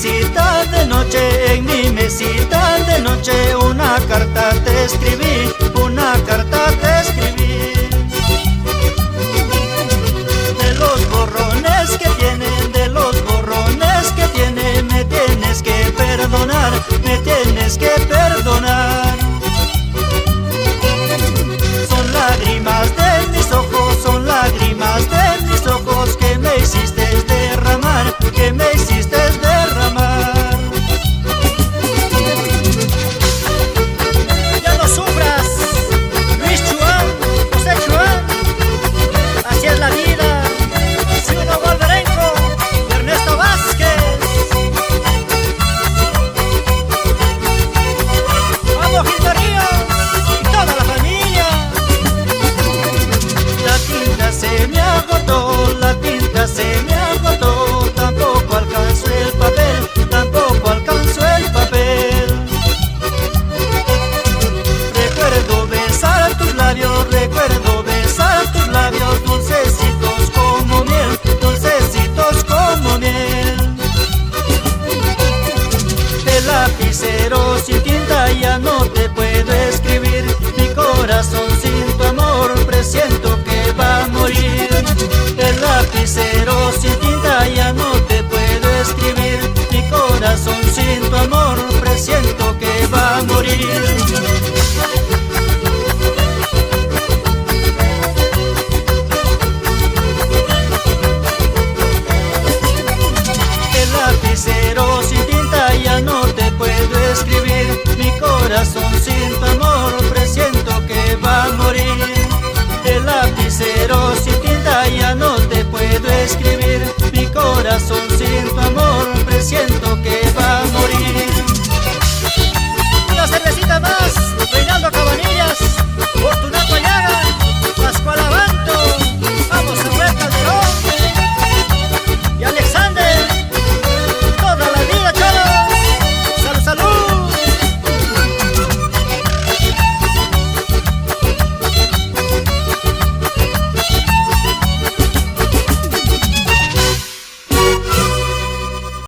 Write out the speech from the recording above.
mesita de noche, en mi mesita de noche, una carta te escribí, una carta te escribí. De los borrones que tiene, de los borrones que tiene, me tienes que perdonar, me tienes que perdonar. Son lágrimas de mis ojos, son lágrimas de mis ojos que me hiciste derramar, que me hiciste derramar. Ya no sufras, Luis Chuan, José Chuan, así es la vida. Ciudad Wolverenco, Ernesto Vázquez. Vamos Gilberrío y toda la familia. La tinta se me agotó, la tinta se me agotó, tampoco alcanzó el papel, tampoco alcanzó el papel. Recuerdo besar tus labios, dulcecitos como miel, dulcecitos como miel. El lapicero sin tinta ya no te puedo escribir, mi corazón sin tu amor presiento que va a morir. El lapicero sin tinta ya no te puedo escribir, mi corazón sin tu amor presiento que va a morir.